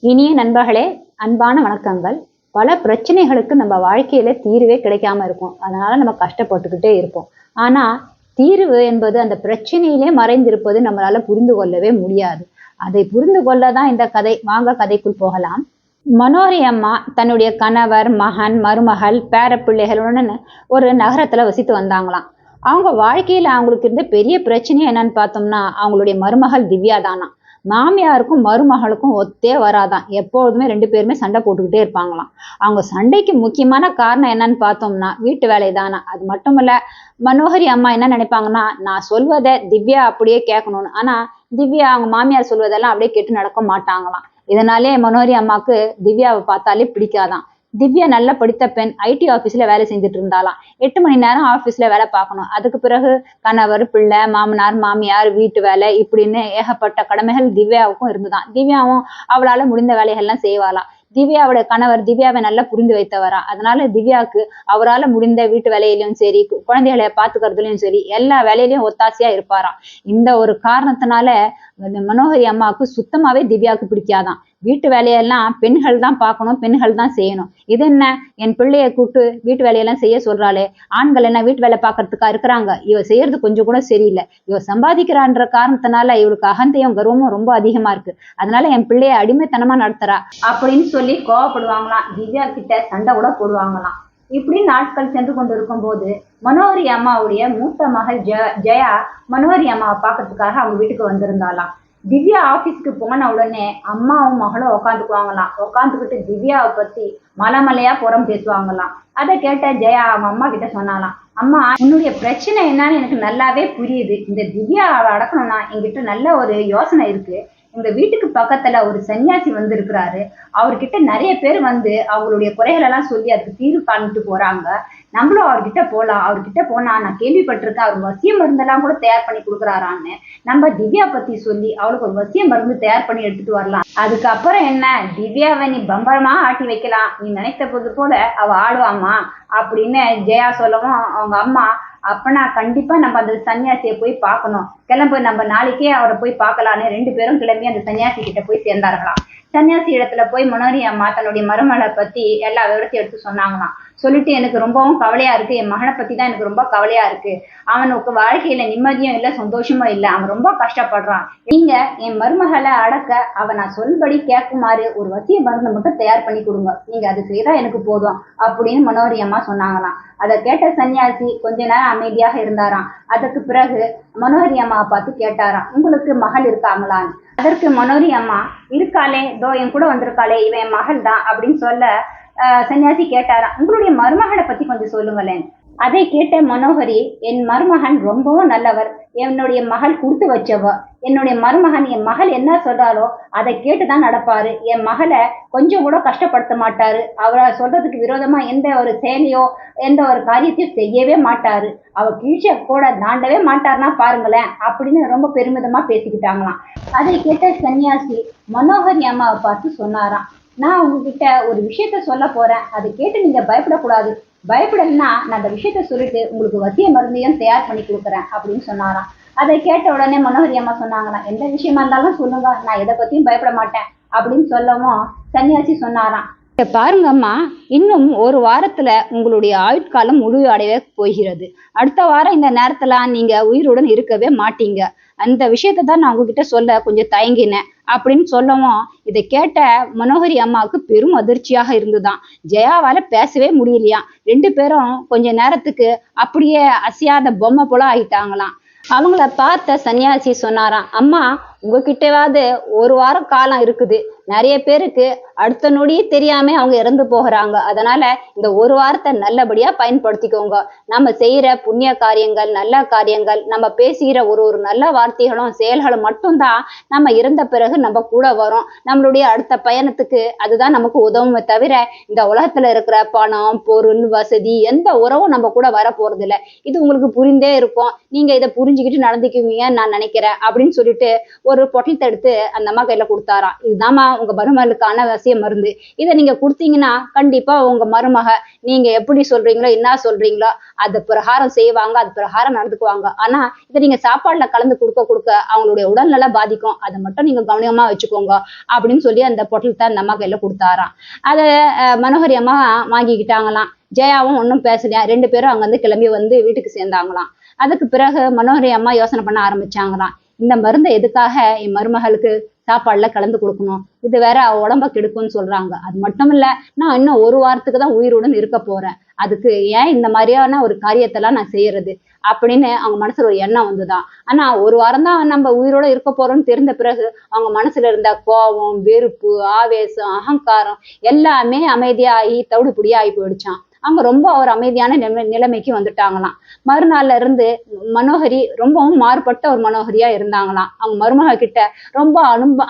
இனிய நண்பர்களே, அன்பான வணக்கங்கள். பல பிரச்சனைகளுக்கு நம்ம வாழ்க்கையில தீர்வே கிடைக்காம இருக்கும். அதனால நம்ம கஷ்டப்பட்டுக்கிட்டே இருப்போம். ஆனா, தீர்வு என்பது அந்த பிரச்சனையிலே மறைந்திருப்பது நம்மளால புரிந்து கொள்ளவே முடியாது. அதை புரிந்து கொள்ள தான் இந்த கதை. வாங்க கதைக்குள் போகலாம். மனோரி அம்மா தன்னுடைய கணவர், மகன், மருமகள், பேரப்பிள்ளைகளுடன் ஒரு நகரத்துல வசித்து வந்தாங்களாம். அவங்க வாழ்க்கையில அவங்களுக்கு இருந்த பெரிய பிரச்சனை என்னன்னு பார்த்தோம்னா, அவங்களுடைய மருமகள் திவ்யா தானாம். மாமியாருக்கும் மருமகளுக்கும் ஒத்தே வராதாம். எப்பொழுதுமே 2 பேருமே சண்டை போட்டுக்கிட்டே இருப்பாங்களாம். அவங்க சண்டைக்கு முக்கியமான காரணம் என்னன்னு பார்த்தோம்னா, வீட்டு வேலை தானாம். அது மட்டுமல்ல, மனோகரி அம்மா என்ன நினைப்பாங்கன்னா, நான் சொல்வத திவ்யா அப்படியே கேட்கணும்னு. ஆனா, திவ்யா அவங்க மாமியார் சொல்வதெல்லாம் அப்படியே கேட்டு நடக்க மாட்டாங்களாம். இதனாலே மனோகரி அம்மாக்கு திவ்யாவை பார்த்தாலே பிடிக்காதாம். திவ்யா நல்லா படித்த பெண். ஐடி ஆபீஸ்ல வேலை செஞ்சுட்டு இருந்தாளாம். 8 மணி நேரம் ஆபீஸ்ல வேலை பார்க்கணும். அதுக்கு பிறகு கணவர், பிள்ளை, மாமனார், மாமியார், வீட்டு வேலை இப்படின்னு ஏகப்பட்ட கடமைகள் திவ்யாவுக்கும் இருந்துதான். திவ்யாவும் அவளால முடிந்த வேலைகள்லாம் செய்வாளாம். திவ்யாவோட கணவர் திவ்யாவை நல்லா புரிந்து வைத்தவரா. அதனால திவ்யாவுக்கு அவரால முடிந்த வீட்டு வேலையிலயும் சரி, குழந்தைகளை பாத்துக்கிறதுலயும் சரி, எல்லா வேலையிலயும் ஒத்தாசையா இருப்பாராம். இந்த ஒரு காரணத்தினால மனோகரி அம்மாவுக்கு சுத்தமாவே திவ்யாவுக்கு பிடிக்காதான். வீட்டு வேலையெல்லாம் பெண்கள் தான் பார்க்கணும், பெண்கள் தான் செய்யணும். இது என்ன, என் பிள்ளைய கூப்பிட்டு வீட்டு வேலையெல்லாம் செய்ய சொல்றாளே, ஆண்கள் என்ன வீட்டு வேலை பார்க்கறதுக்கா இருக்கிறாங்க? இவ செய்யறது கொஞ்சம் கூட சரியில்லை. இவ சம்பாதிக்கிறான்ற காரணத்தினால இவளுக்கு அகந்தையும் கர்வமும் ரொம்ப அதிகமா இருக்கு. அதனால என் பிள்ளைய அடிமைத்தனமா நடத்துறா அப்படின்னு சொல்லி கோவப்படுவாங்களாம். திவ்யா கிட்ட சண்டை கூட போடுவாங்களாம். இப்படி நாட்கள் சென்று கொண்டு இருக்கும் போது மனோகரி அம்மாவுடைய மூத்த மகள் ஜெயா மனோகரி அம்மாவை பார்க்கறதுக்காக அவங்க வீட்டுக்கு வந்திருந்தாலாம். திவ்யா ஆபீஸ்க்கு போன உடனே அம்மாவும் மகளும் உட்காந்துக்குவாங்களாம். உட்காந்துக்கிட்டு திவ்யாவை பத்தி மலைமலையா புறம் பேசுவாங்களாம். அதை கேட்ட ஜெயா அவங்க அம்மா கிட்ட சொன்னாலாம், அம்மா, உன்னுடைய பிரச்சனை என்னன்னு எனக்கு நல்லாவே புரியுது. இந்த திவ்யாவை அடக்கணும்னா என்கிட்ட நல்ல ஒரு யோசனை இருக்கு. எங்க வீட்டுக்கு பக்கத்துல ஒரு சன்னியாசி வந்து இருக்கிறாரு. அவர்கிட்ட நிறைய பேர் வந்து அவங்களுடைய குறைகள் எல்லாம் சொல்லி அதுக்கு தீர்வு காணிட்டு போறாங்க. நம்மளும் அவர்கிட்ட போலாம். அவர்கிட்ட போனா நான் கேள்விப்பட்டிருக்கேன், அவர் வசிய மருந்தெல்லாம் கூட தயார் பண்ணி கொடுக்குறாரான்னு. நம்ம திவ்யா பத்தி சொல்லி அவளுக்கு ஒரு வசிய மருந்து தயார் பண்ணி எடுத்துட்டு வரலாம். அதுக்கப்புறம் என்ன, திவ்யாவை நீ பம்பரமா ஆட்டி வைக்கலாம். நீ நினைத்தது போல அவ ஆடுவாமா அப்படின்னு ஜெயா சொல்லவும் அவங்க அம்மா, அப்பனா கண்டிப்பா நம்ம அந்த சன்னியாசியை போய் பார்க்கணும். கிளம்பு, நம்ம நாளைக்கே அவரை போய் பார்க்கலான்னு 2 பேரும் கிளம்பி அந்த சன்னியாசி கிட்ட போய் சேர்ந்தார்களாம். சன்னியாசி இடத்துல போய் மனோரி அம்மா தன்னுடைய மருமகளை பத்தி எல்லா விவரத்தையும் எடுத்து சொன்னாங்களாம். சொல்லிட்டு, எனக்கு ரொம்பவும் கவலையா இருக்கு, என் மகனை பத்தி தான் எனக்கு ரொம்ப கவலையா இருக்கு. அவனுக்கு வாழ்க்கையில நிம்மதியும் இல்லை, சந்தோஷமும் இல்லை, அவன் ரொம்ப கஷ்டப்படுறான். நீங்க என் மருமகளை அடக்க அவ நான் சொல்படி கேட்குமாறு ஒரு வசிய மருந்து மட்டும் தயார் பண்ணி கொடுங்க. நீங்க அது செய்தா எனக்கு போதும் அப்படின்னு மனோரி அம்மா சொன்னாங்களாம். அதை கேட்ட சன்னியாசி கொஞ்ச நேரம் அமைதியாக இருந்தாராம். அதற்கு பிறகு மனோகரி அம்மாவை பார்த்து கேட்டாராம், உங்களுக்கு மகள் இருக்காங்களான்னு. அதற்கு மனோகரி அம்மா, இருக்காளே, தோ என் கூட வந்திருக்காளே, இவன் என் மகள் தான் அப்படின்னு சொல்ல சன்னியாசி கேட்டாராம், உங்களுடைய மருமகளை பத்தி கொஞ்சம் சொல்லுங்களேன். அதை கேட்ட மனோகரி, என் மருமகன் ரொம்பவும் நல்லவர். என்னுடைய மகள் கொடுத்து வச்சவ. என்னுடைய மருமகன் என் மகள் என்ன சொல்றாரோ அதை கேட்டுதான் நடப்பாரு. என் மகளை கொஞ்சம் கூட கஷ்டப்படுத்த மாட்டாரு. அவரை சொல்றதுக்கு விரோதமா எந்த ஒரு செயலையோ எந்த ஒரு காரியத்தையும் செய்யவே மாட்டாரு. அவ கீழ்ச்சிய கூட தாண்டவே மாட்டாருன்னா பாருங்களேன் அப்படின்னு ரொம்ப பெருமிதமா பேசிக்கிட்டாங்களாம். அதை கேட்ட சன்னியாசி மனோகரி அம்மாவை பார்த்து சொன்னாராம், நான் உங்ககிட்ட ஒரு விஷயத்த சொல்ல போறேன். அதை கேட்டு நீங்க பயப்படக்கூடாது. பயப்படலைன்னா நான் அந்த விஷயத்த சொல்லிட்டு உங்களுக்கு வசிய மருந்தையும் தயார் பண்ணி கொடுக்குறேன் அப்படின்னு சொன்னாராம். அதை கேட்ட உடனே மனோகரி அம்மா சொன்னாங்களாம், எந்த விஷயமா இருந்தாலும் சொல்லுங்க, நான் எதை பத்தியும் பயப்பட மாட்டேன் அப்படின்னு சொல்லவும் சன்னியாசி சொன்னாராம், பாருங்கம்மா, இன்னும் ஒரு வாரத்துல உங்களுடைய ஆயுட்காலம் முடிவு அடையவே போகிறது. அடுத்த வாரம் இந்த நேரத்துல நீங்க உயிருடன் இருக்கவே மாட்டீங்க. அந்த விஷயத்தை தான் நான் உங்ககிட்ட சொல்ல கொஞ்சம் தயங்கினேன் அப்படின்னு சொல்லவும் இதை கேட்ட மனோகரி அம்மாவுக்கு பெரும் அதிர்ச்சியாக இருந்துதான். ஜெயாவால பேசவே முடியலையாம். 2 பேரும் கொஞ்ச நேரத்துக்கு அப்படியே அசையாத பொம்மை போல ஆயிட்டாங்களாம். அவங்கள பார்த்த சன்னியாசி சொன்னாராம், அம்மா, உங்ககிட்டவாது ஒரு வாரம் காலம் இருக்குது. நிறைய பேருக்கு அடுத்த நொடியே தெரியாம அவங்க இறந்து போகிறாங்க. அதனால இந்த ஒரு வாரத்தை நல்லபடியா பயன்படுத்திக்கோங்க. நம்ம செய்யற புண்ணிய காரியங்கள், நல்ல காரியங்கள், நம்ம பேசுகிற ஒரு ஒரு நல்ல வார்த்தைகளும் செயல்களும் மட்டும்தான் நம்ம இறந்த பிறகு நம்ம கூட வரும். நம்மளுடைய அடுத்த பயணத்துக்கு அதுதான் நமக்கு உதவுமே தவிர இந்த உலகத்துல இருக்கிற பணம், பொருள், வசதி எந்த உறவும் நம்ம கூட வர போறது இல்லை. இது உங்களுக்கு புரிந்தே இருக்கும். நீங்க இதை புரிஞ்சுக்கிட்டு நடந்துக்குவீங்கன்னு நான் நினைக்கிறேன் அப்படின்னு சொல்லிட்டு ஒரு பொட்டலத்தை எடுத்து அந்த அம்மா கையில கொடுத்தாராம். இதுதாம்மா உங்க மருமகளுக்கான வசிய மருந்து. இதை நீங்க கொடுத்தீங்கன்னா கண்டிப்பா உங்க மருமக நீங்க எப்படி சொல்றீங்களோ என்ன சொல்றீங்களோ அது பிரகாரம் செய்வாங்க, அது பிரகாரம் நடந்துக்குவாங்க. ஆனா இதை நீங்க சாப்பாடுல கலந்து கொடுக்க அவங்களுடைய உடல்நல பாதிக்கும். அதை மட்டும் நீங்க கவனமா வச்சுக்கோங்க அப்படின்னு சொல்லி அந்த பொட்டலத்தை அந்த அம்மா கையில கொடுத்தாராம். அதை மனோகரி அம்மா வாங்கிக்கிட்டாங்களாம். ஜெயாவும் ஒன்றும் பேசலையா. 2 பேரும் அங்கிருந்து கிளம்பி வந்து வீட்டுக்கு சேர்ந்தாங்களாம். அதுக்கு பிறகு மனோகரி அம்மா யோசனை பண்ண ஆரம்பிச்சாங்களாம். இந்த மருந்தை எதுக்காக என் மருமகளுக்கு சாப்பாடுல கலந்து கொடுக்கணும்? இது வேற அவ உடம்ப கெடுக்கும்னு சொல்றாங்க. அது மட்டும் இல்ல, நான் இன்னும் 1 வாரத்துக்கு தான் உயிருடன் இருக்க போறேன். அதுக்கு ஏன் இந்த மாதிரியான ஒரு காரியத்தெல்லாம் நான் செய்யறது அப்படின்னு அவங்க மனசுல ஒரு எண்ணம் வந்துதான். ஆனா 1 வாரம் தான் நம்ம உயிரோட இருக்க போறோம்னு தெரிந்த பிறகு அவங்க மனசுல இருந்த கோபம், வெறுப்பு, ஆவேசம், அகங்காரம் எல்லாமே அமைதியாகி தவிடுபொடியாகி போயிடுச்சான். அவங்க ரொம்ப ஒரு அமைதியான நிலைமைக்கு வந்துட்டாங்களாம். மறுநாள்ல இருந்து மனோகரி ரொம்பவும் மாறுபட்ட ஒரு மனோகரியா இருந்தாங்களாம். அவங்க மருமக கிட்ட ரொம்ப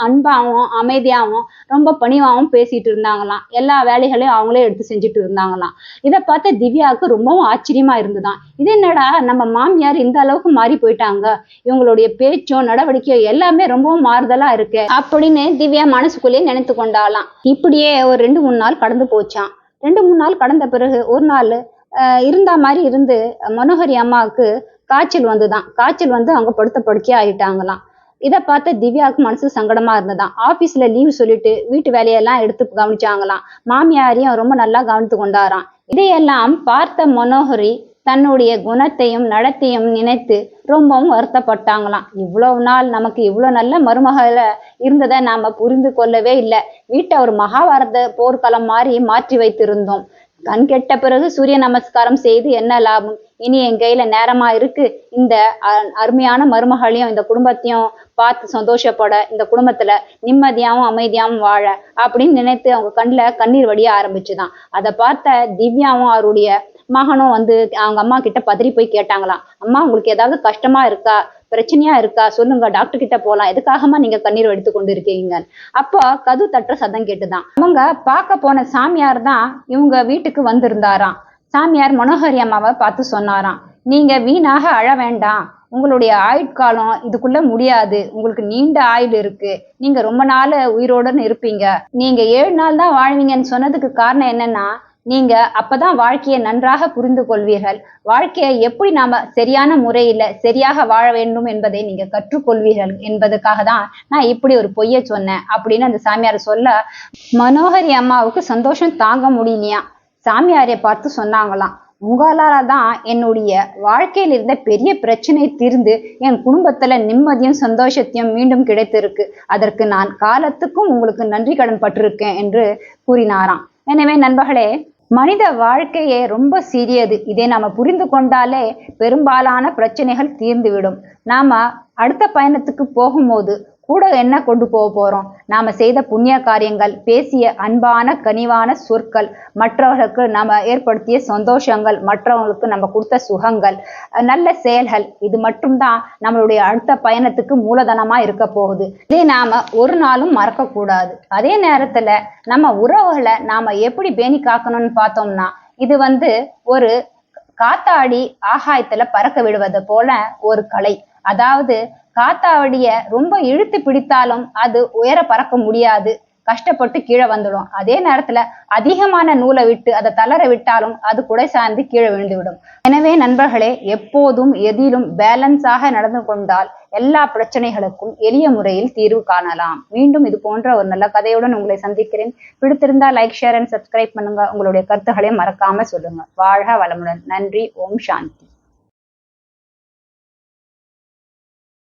அன்பாவும் அமைதியாவும் ரொம்ப பணிவாவும் பேசிட்டு இருந்தாங்களாம். எல்லா வேலைகளையும் அவங்களே எடுத்து செஞ்சுட்டு இருந்தாங்களாம். இதை பார்த்த திவ்யாவுக்கு ரொம்பவும் ஆச்சரியமா இருந்துதான். இது என்னடா நம்ம மாமியார் இந்த அளவுக்கு மாறி போயிட்டாங்க, இவங்களுடைய பேச்சோ நடவடிக்கையோ எல்லாமே ரொம்பவும் மாறுதலா இருக்கு அப்படின்னு திவ்யா மனசுக்குள்ளேயே நினைத்து கொண்டாலாம். இப்படியே ஒரு 2-3 நாள் கடந்து போச்சான். 2-3 நாள் கடந்த பிறகு ஒரு நாள் இருந்த மாதிரி இருந்து மனோகரி அம்மாவுக்கு காய்ச்சல் வந்துதான். காய்ச்சல் வந்து அவங்க படுத்த படுக்கையா ஆயிட்டாங்களாம். இதை பார்த்த திவ்யாவுக்கு மனசு சங்கடமா இருந்ததாம். ஆபீஸ்ல லீவ் சொல்லிட்டு வீட்டு வேலையெல்லாம் எடுத்து கவனிச்சாங்களாம். மாமியாரையும் ரொம்ப நல்லா கவனித்து கொண்டாராம். இதையெல்லாம் பார்த்த மனோகரி தன்னுடைய குணத்தையும் நடத்தையும் நினைத்து ரொம்பவும் வருத்தப்பட்டாங்களாம். இவ்வளவு நாள் நமக்கு இவ்வளவு நல்ல மருமகளை இருந்ததை நாம புரிந்து கொள்ளவே இல்லை. வீட்டை ஒரு மகாபாரத போர்க்களம் மாற்றி வைத்திருந்தோம். கண் கெட்ட பிறகு சூரிய நமஸ்காரம் செய்து என்ன லாபம்? இனி என் கையில நேரமா இருக்கு. இந்த அருமையான மருமகளையும் இந்த குடும்பத்தையும் பார்த்து சந்தோஷப்பட, இந்த குடும்பத்துல நிம்மதியாவும் அமைதியாவும் வாழ அப்படின்னு நினைத்து அவங்க கண்ணுல கண்ணீர் வடிய ஆரம்பிச்சுதான். அதை பார்த்த திவ்யாவும் அவருடைய மகனும் வந்து அவங்க அம்மா கிட்ட பதறி போய் கேட்டாங்களாம். அம்மா, உங்களுக்கு ஏதாவது கஷ்டமா இருக்கா, பிரச்சனையா இருக்கா, சொல்லுங்க, டாக்டர் கிட்ட போலாம். எதுக்காகமா நீங்க கண்ணீர் வடித்து கொண்டு இருக்கீங்க? அப்போ கது தட்டுற சத்தம் கேட்டுதான். அவங்க பார்க்க போன சாமியார் தான் இவங்க வீட்டுக்கு வந்திருந்தாராம். சாமியார் மனோகரி அம்மாவை பார்த்து சொன்னாராம், நீங்க வீணாக அழ வேண்டாம். உங்களுடைய ஆயுட்காலம் இதுக்குள்ள முடியாது. உங்களுக்கு நீண்ட ஆயுள் இருக்கு. நீங்க ரொம்ப நாள் உயிரோடுன்னு இருப்பீங்க. நீங்க 7 நாள் தான் வாழ்வீங்கன்னு சொன்னதுக்கு காரணம் என்னன்னா, நீங்க அப்பதான் வாழ்க்கையை நன்றாக புரிந்து கொள்வீர்கள். வாழ்க்கையை எப்படி நாம சரியான முறையில சரியாக வாழ வேண்டும் என்பதை நீங்க கற்றுக்கொள்வீர்கள் என்பதற்காக தான் நான் இப்படி ஒரு பொய்யை சொன்னேன் அப்படின்னு அந்த சாமியார் சொல்ல, மனோகரி அம்மாவுக்கு சந்தோஷம் தாங்க முடியலையா. சாமியாரை பார்த்து சொன்னாங்களாம், உங்களால தான் என்னுடைய வாழ்க்கையில் இருந்த பெரிய பிரச்சனை தீர்ந்து என் குடும்பத்துல நிம்மதியும் சந்தோஷத்தையும் மீண்டும் கிடைத்திருக்கு. அதற்கு நான் காலத்துக்கும் உங்களுக்கு நன்றி கடன் பட்டிருக்கேன் என்று கூறினாராம். எனவே நண்பர்களே, மனித வாழ்க்கையே ரொம்ப சிறியது. இதை நாம புரிந்து கொண்டாலே பெரும்பாலான பிரச்சனைகள் தீர்ந்துவிடும். நாம அடுத்த பயணத்துக்கு போகும்போது கூட என்ன கொண்டு போறோம்? நாம செய்த புண்ணிய காரியங்கள், பேசிய அன்பான கனிவான சொற்கள், மற்றவர்களுக்கு நாம ஏற்படுத்திய சந்தோஷங்கள், மற்றவங்களுக்கு நம்ம கொடுத்த சுகங்கள், நல்ல செயல்கள், இது மட்டும்தான் நம்மளுடைய அடுத்த பயணத்துக்கு மூலதனமா இருக்க போகுது. இதை நாம ஒரு நாளும் மறக்க கூடாது. அதே நேரத்துல நம்ம உறவுகளை நாம எப்படி பேணி காக்கணும்னு பார்த்தோம்னா, இது வந்து ஒரு காத்தாடி ஆகாயத்துல பறக்க விடுவது போல ஒரு கலை. அதாவது காத்தாவடிய ரொம்ப இழுத்து பிடித்தாலும் அது உயர பறக்க முடியாது, கஷ்டப்பட்டு கீழே வந்துடும். அதே நேரத்துல அதிகமான நூலை விட்டு அதை தளர விட்டாலும் அது குடை சார்ந்து கீழே விழுந்து விடும். எனவே நண்பர்களே, எப்போதும் எதிலும் பேலன்ஸாக நடந்து கொண்டால் எல்லா பிரச்சனைகளுக்கும் எளிய முறையில் தீர்வு காணலாம். மீண்டும் இது போன்ற ஒரு நல்ல கதையுடன் உங்களை சந்திக்கிறேன். பிடித்திருந்தா லைக், ஷேர் அண்ட் சப்ஸ்கிரைப் பண்ணுங்க. உங்களுடைய கருத்துக்களை மறக்காம சொல்லுங்க. வாழ்க வளமுடன். நன்றி. ஓம் சாந்தி.